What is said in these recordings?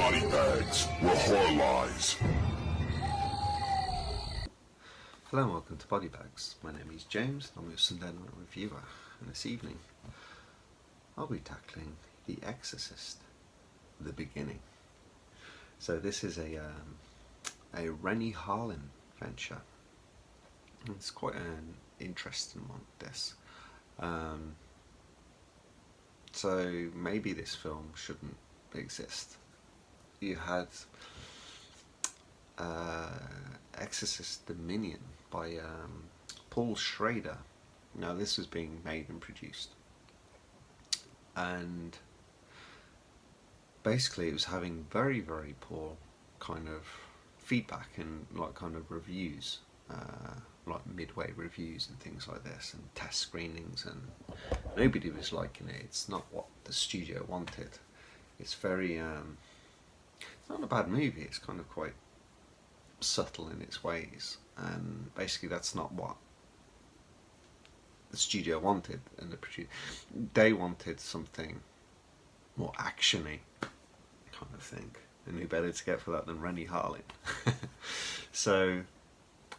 body bags where horror lies. Hello and welcome to Body Bags. My name is James, I'm your Sunday night reviewer, and this evening I'll be tackling The Exorcist, the beginning. So this is a Rennie Harlin venture. It's quite an interesting one, this. So maybe this film shouldn't exist. You had Exorcist Dominion by Paul Schrader. Now this was being made and produced, and basically it was having very, very poor kind of feedback and like kind of reviews, like midway reviews and things like this, and test screenings, and nobody was liking it. It's not what the studio wanted. It's very it's not a bad movie, it's kind of quite subtle in its ways, and basically that's not what the studio wanted, and they wanted something more actiony kind of thing, and who better to get for that than Rennie Harlin. So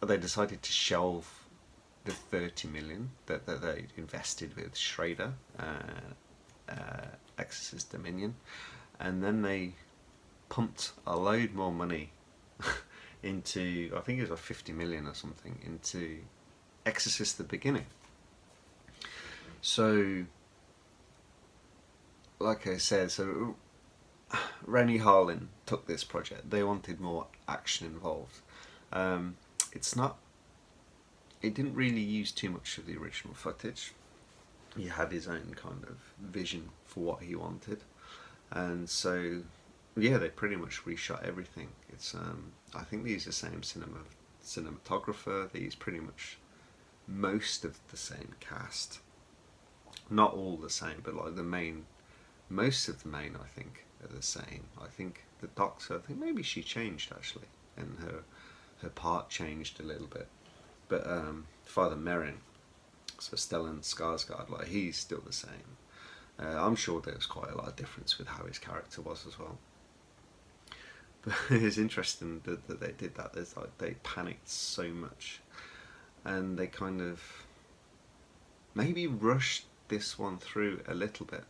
they decided to shelve the 30 million that they invested with Schrader, Exorcist Dominion, and then they pumped a load more money into, I think it was like 50 million or something, into Exorcist the beginning. So like I said, so Rennie Harlin took this project. They wanted more action involved. It didn't really use too much of the original footage. He had his own kind of vision for what he wanted, and so yeah, they pretty much reshot everything. It's I think they use the same cinematographer. They use pretty much most of the same cast, not all the same, but like most of the main I think are the same. I think the Doctor, I think maybe she changed actually, and her part changed a little bit, but Father Merrin, so Stellan Skarsgård, like he's still the same. I'm sure there was quite a lot of difference with how his character was as well. But it's interesting that they did that. There's like, they panicked so much, and they kind of maybe rushed this one through a little bit.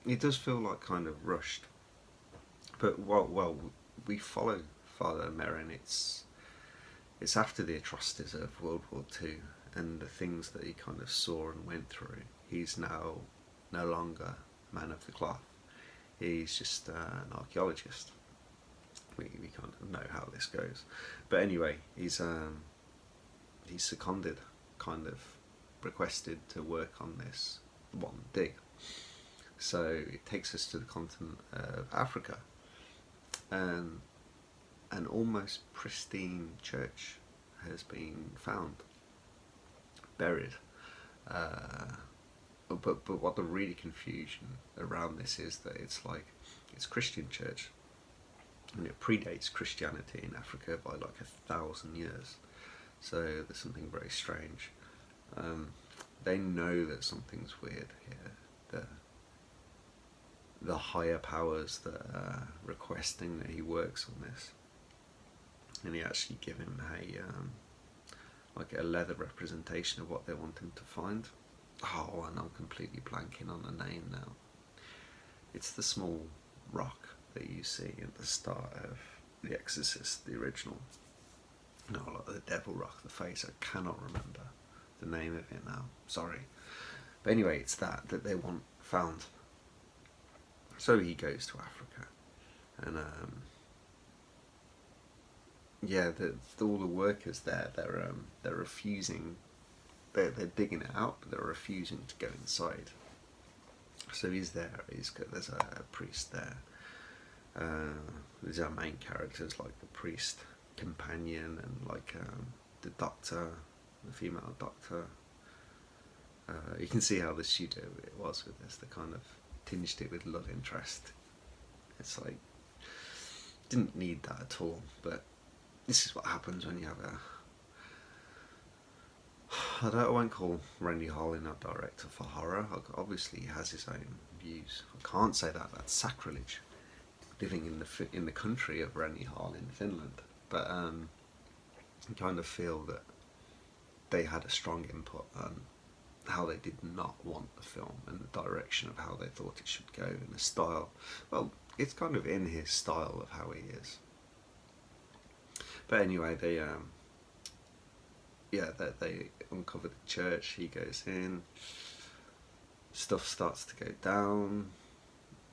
It does feel like kind of rushed, but well we follow Father Merrin. It's after the atrocities of World War II and the things that he kind of saw and went through. He's now no longer a man of the cloth. He's just an archaeologist. We kind of know how this goes, but anyway, he's seconded, kind of requested to work on this one dig. So it takes us to the continent of Africa, and an almost pristine church has been found, buried. But what the really confusion around this is that it's Christian church, and it predates Christianity in Africa by like 1,000 years. So there's something very strange. They know that something's weird here. The higher powers that are requesting that he works on this, and they actually give him like a leather representation of what they want him to find. Oh, and I'm completely blanking on the name now. It's the small rock that you see at the start of The Exorcist, the original. No, like the devil rock, the face. I cannot remember the name of it now. Sorry. But anyway, it's that they want found. So he goes to Africa, and yeah, all the workers there, they're refusing. They're digging it out, but they're refusing to go inside. So he's there. There's a priest there. These are our main characters, like the priest companion, and like the doctor, the female doctor. You can see how the studio it was with this. They kind of tinged it with love interest. It's like, didn't need that at all, but this is what happens when you have I won't call Rennie Harlin a director for horror. Obviously he has his own views. I can't say that, that's sacrilege. living in the country of Rennihal in Finland, but I kind of feel that they had a strong input on how they did not want the film and the direction of how they thought it should go, and the style. Well, it's kind of in his style of how he is. But anyway, they uncover the church. He goes in. Stuff starts to go down.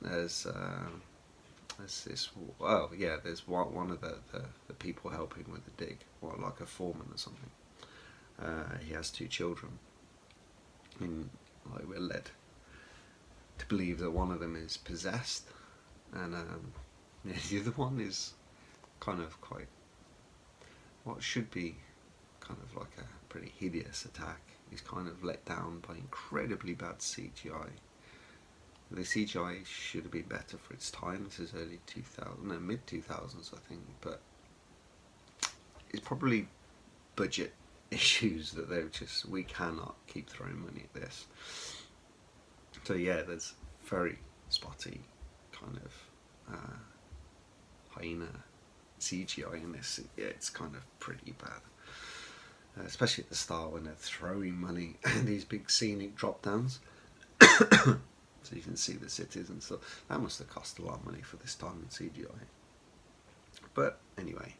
There's this. Oh yeah, there's one of the people helping with the dig, or like a foreman or something. He has 2 children. And like we're led to believe that one of them is possessed, and the other one is kind of quite what should be kind of like a pretty hideous attack. He's kind of let down by incredibly bad CGI. The CGI should have been better for its time. This is early 2000, no, mid 2000s, I think, but it's probably budget issues that we cannot keep throwing money at this. So yeah, there's very spotty kind of hyena CGI in this. Yeah, it's kind of pretty bad, especially at the start when they're throwing money and these big scenic drop downs. So you can see the cities and stuff. That must have cost a lot of money for this time in CGI. But anyway,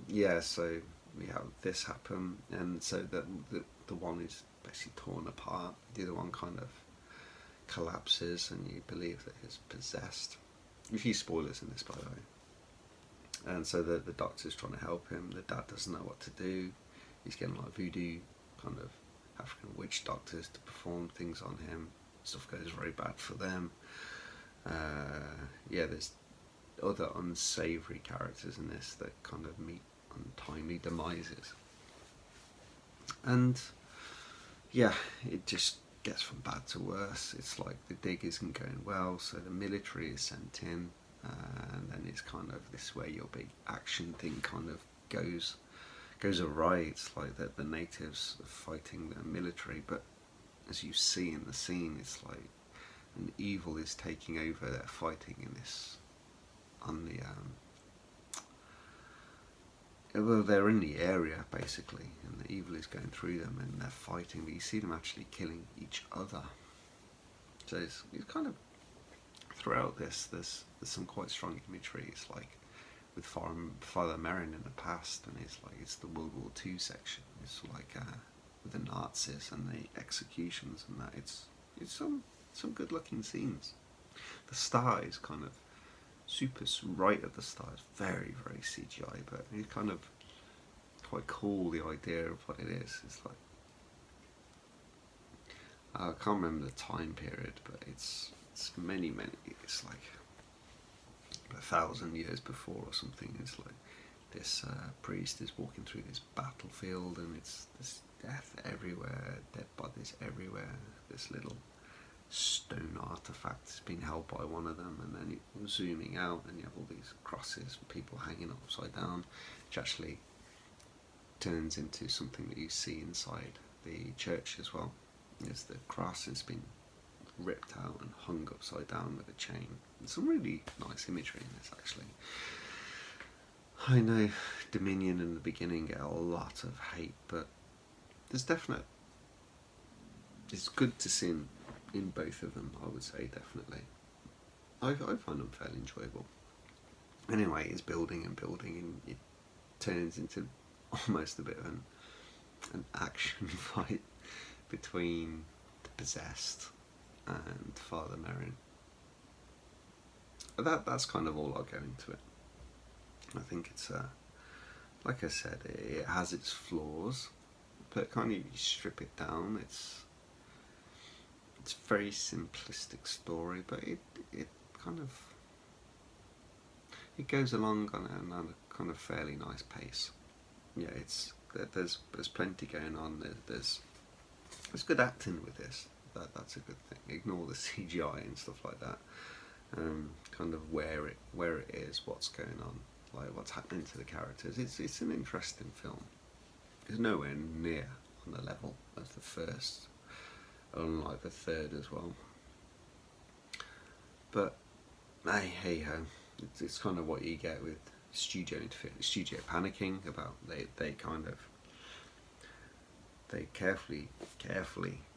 yeah, so we have this happen, and so the one is basically torn apart. The other one kind of collapses, and you believe that he's possessed. A few spoilers in this, by the way. And so the doctor's trying to help him. The dad doesn't know what to do. He's getting like voodoo kind of African witch doctors to perform things on him. Stuff goes very bad for them. Yeah, there's other unsavoury characters in this that kind of meet untimely demises. And yeah, it just gets from bad to worse. It's like the dig isn't going well, so the military is sent in, and then it's kind of this where your big action thing kind of goes awry. It's like that the natives are fighting the military, but as you see in the scene, it's like an evil is taking over. They're fighting in this on the well, they're in the area basically, and the evil is going through them, and they're fighting. But you see them actually killing each other. So it's kind of throughout this. There's some quite strong imagery. It's like with Father Merrin in the past, and it's the World War II section. It's like with the Nazis and the executions and that. It's some good looking scenes. The star is kind of super right at the start. It's very, very CGI, but it's kind of quite cool, the idea of what it is. It's like I can't remember the time period, but it's many, it's like 1,000 years before or something. It's like this priest is walking through this battlefield, and it's this death everywhere, dead bodies everywhere. This little stone artifact has been held by one of them, and then you're zooming out and you have all these crosses with people hanging upside down, which actually turns into something that you see inside the church as well. There's the cross has been ripped out and hung upside down with a chain. There's some really nice imagery in this, actually. I know Dominion in the beginning get a lot of hate, but there's definite. It's good to see in both of them, I would say, definitely. I find them fairly enjoyable. Anyway, it's building and building, and it turns into almost a bit of an action fight between the possessed and Father Merrin. That's kind of all I'll go into it. I think it's like I said, it has its flaws, but kind of you strip it down, it's a very simplistic story, but it kind of it goes along on a kind of fairly nice pace. Yeah, there's plenty going on. There's good acting with this. That's a good thing. Ignore the CGI and stuff like that. Kind of where it is, what's going on, like what's happening to the characters. It's an interesting film. It's nowhere near on the level of the first, unlike the third as well. But hey ho, it's kind of what you get with studio interference, studio panicking about they carefully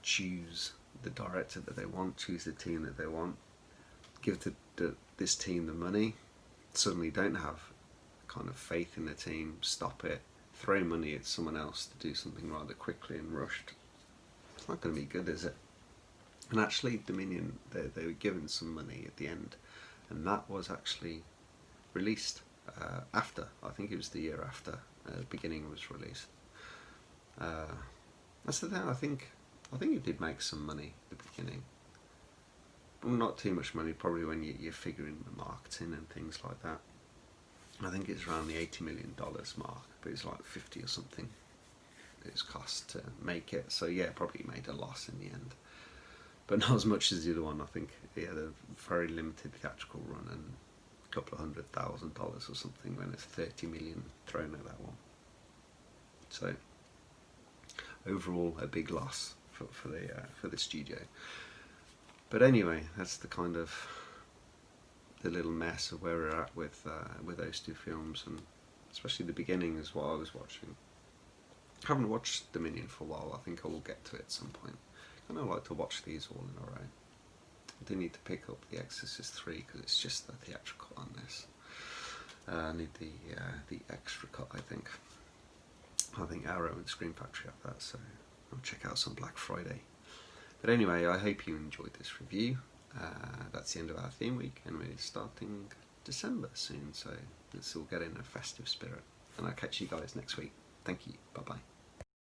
choose the director that they want, choose the team that they want, give this team the money, suddenly don't have kind of faith in the team, stop it, throw money at someone else to do something rather quickly and rushed. It's not going to be good, is it? And actually Dominion, they were given some money at the end, and that was actually released after, I think it was the year after the beginning was released. That's the thing, I think it did make some money at the beginning. But not too much money, probably when you're figuring the marketing and things like that. I think it's around the $80 million mark, but it's like 50 or something it's cost to make it. So yeah, probably made a loss in the end. But not as much as the other one. I think it had a very limited theatrical run and a couple of $100,000 or something, when it's 30 million thrown at that one. So overall, a big loss for the studio. But anyway, that's the kind of the little mess of where we're at with those two films, and especially the beginning is what I was watching. I haven't watched Dominion for a while. I think I will get to it at some point. I kind of like to watch these all in a row. I do need to pick up The Exorcist 3 because it's just the theatrical on this. I need the extra cut, I think. I think Arrow and Scream Factory have that, so I'll check out some Black Friday. But anyway, I hope you enjoyed this review. That's the end of our theme week, and we're starting December soon, so let's all get in a festive spirit. And I'll catch you guys next week. Thank you. Bye bye.